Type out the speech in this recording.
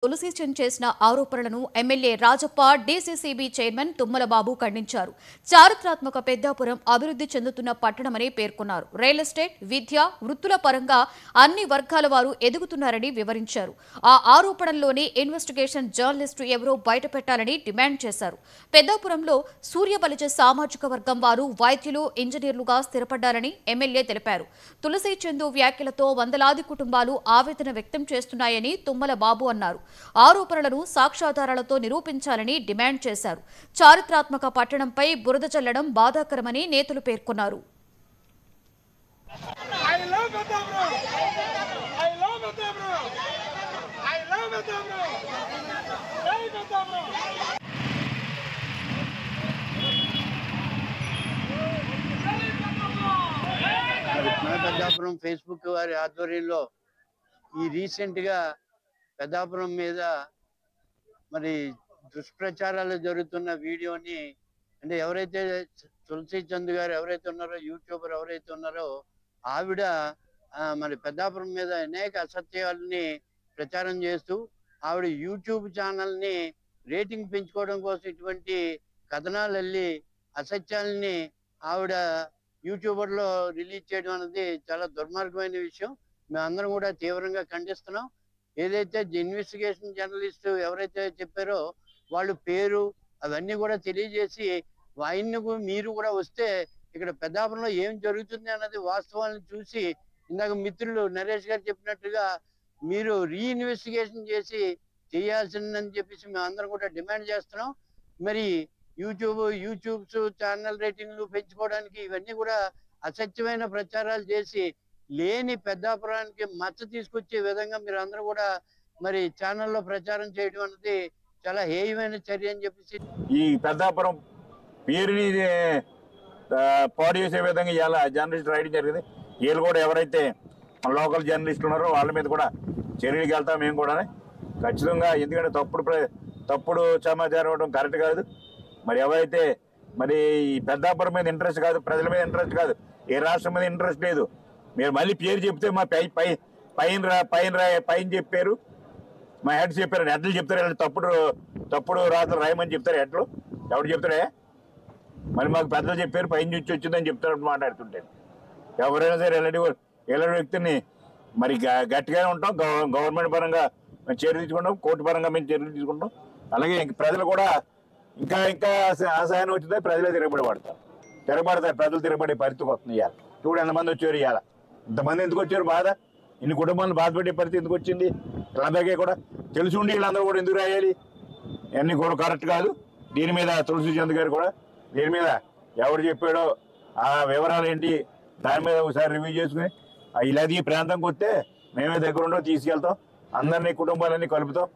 తులసి చంద్ చేసిన ఆరోపణలను MLA Rajappa DCCB chairman Tummala Babu ఖండించారు. చారిత్రాత్మక పెద్దాపురం అభివృద్ధి చెందుతున్న పట్టణమని పేర్కొన్నారు. రియల్ ఎస్టేట్, విద్య, వృత్తుల పరంగా అన్ని వర్గాల వారు ఎదుగుతున్నారని వివరించారు. ఆ ఆరోపణల్లోనే ఇన్వెస్టిగేషన్ జర్నలిస్టు ఎవరో బయటపెట్టాలని డిమాండ్ చేశారు. పెద్దాపురంలో సూర్యబలిజ సామాజిక వర్గం వారు వైద్యులు, ఇంజనీర్లుగా స్థిరపడ్డారని ఎమ్మెల్యే తెలిపారు. తులసి చంద్ వ్యాఖ్యలతో వందలాది కుటుంబాలు ఆవేదన వ్యక్తం చేస్తున్నాయని తుమ్మల బాబు అన్నారు. ఆరోపణలను సాక్ష్యాధారాలతో నిరూపించాలని డిమాండ్ చేశారు. చారిత్రాత్మక పట్టణంపై బురద చల్లడం బాధాకరమని నేతలు పేర్కొన్నారు. పెద్దాపురం ఫేస్బుక్ వారి ఆధ్వర్యంలో ఈ రీసెంట్ గా పెద్దాపురం మీద మరి దుష్ప్రచారాలు జరుగుతున్న వీడియోని అంటే ఎవరైతే తులసి చంద్ గారు ఎవరైతే ఉన్నారో యూట్యూబర్ ఎవరైతే ఉన్నారో ఆవిడ మరి పెద్దాపురం మీద అనేక అసత్యాలని ప్రచారం చేస్తూ ఆవిడ యూట్యూబ్ ఛానల్ని రేటింగ్ పెంచుకోవడం కోసం ఇటువంటి కథనాలు వెళ్ళి అసత్యాలని ఆవిడ యూట్యూబర్లో రిలీజ్ చేయడం అనేది చాలా దుర్మార్గమైన విషయం. మేమందరం కూడా తీవ్రంగా ఖండిస్తున్నాం. ఏదైతే ఇన్వెస్టిగేషన్ జర్నలిస్ట్ ఎవరైతే చెప్పారో వాళ్ళు పేరు అవన్నీ కూడా తెలియజేసి ఆయన్ని మీరు కూడా వస్తే ఇక్కడ పెద్దాపురంలో ఏం జరుగుతుంది అన్నది వాస్తవాలను చూసి ఇందాక మిత్రులు నరేష్ గారు చెప్పినట్టుగా మీరు రీఇన్వెస్టిగేషన్ చేసి చేయాల్సిందని చెప్పేసి మేము అందరం కూడా డిమాండ్ చేస్తున్నాం. మరి యూట్యూబ్స్ ఛానల్ రేటింగ్లు పెంచుకోవడానికి ఇవన్నీ కూడా అసత్యమైన ప్రచారాలు చేసి లేని పెద్దాపురానికి మచ్చ తీసుకొచ్చే విధంగా మీరు అందరూ కూడా మరి ఛానల్లో ప్రచారం చేయడం అనేది చాలా హేయమైన చర్య అని చెప్పేసి ఈ పెద్దాపురం పేరుని పాడు చేసే విధంగా ఇలా జర్నలిస్ట్ రాయడం జరిగింది. వీళ్ళు కూడా ఎవరైతే మన లోకల్ జర్నలిస్టులు ఉన్నారో వాళ్ళ మీద కూడా చర్యలకు వెళ్తాం మేము కూడా ఖచ్చితంగా. ఎందుకంటే తప్పుడు సమాచారం ఇవ్వడం కరెక్ట్ కాదు. మరి ఎవరైతే మరి ఈ పెద్దాపురం మీద ఇంట్రెస్ట్ కాదు, ప్రజల మీద ఇంట్రెస్ట్ కాదు, ఏ రాష్ట్రం మీద ఇంట్రెస్ట్ లేదు. మీరు మళ్ళీ పేరు చెప్తే మా పైన చెప్పారు, మా హెడ్ చెప్పారు, హెడ్లు చెప్తారు, తప్పుడు రాత్రులు రాయమని చెప్తారు హెడ్లు. ఎవరు చెప్తాడే? మళ్ళీ మాకు పెద్దలు చెప్పారు పైన నుంచి వచ్చిందని చెప్తారు మాట్లాడుతుంటే. ఎవరైనా సరే ఎలాంటి వ్యక్తిని మరి గట్టిగానే ఉంటాం. గవర్నమెంట్ పరంగా మేము చర్యలు తీసుకుంటాం, కోర్టు పరంగా మేము చర్యలు తీసుకుంటాం. అలాగే ప్రజలు కూడా ఇంకా ఆశయాన్ని వచ్చిందే ప్రజలే తిరగబడతారు. ప్రజలు తిరగబడే పరిస్థితికి వస్తుంది. ఇవాళ చూడు ఎంతమంది వచ్చారు, ఇవాళ ఇంతమంది ఎందుకు వచ్చారు, బాధ ఇన్ని కుటుంబాలను బాధపెట్టే పరిస్థితి ఎందుకు వచ్చింది? వీళ్ళందరికీ కూడా తెలిసి ఉండి వీళ్ళందరూ కూడా ఎందుకు రాయాలి? ఇవన్నీ కూడా కరెక్ట్ కాదు. దీని మీద తులసి చంద్ గారు కూడా దీని మీద ఎవరు చెప్పాడో ఆ వివరాలు ఏంటి దాని మీద ఒకసారి రివ్యూ చేసుకుని ఇలాది ఈ ప్రాంతంకి వస్తే మేమే దగ్గర ఉండో తీసుకెళ్తాం, అందరినీ కుటుంబాలన్నీ కలుపుతాం.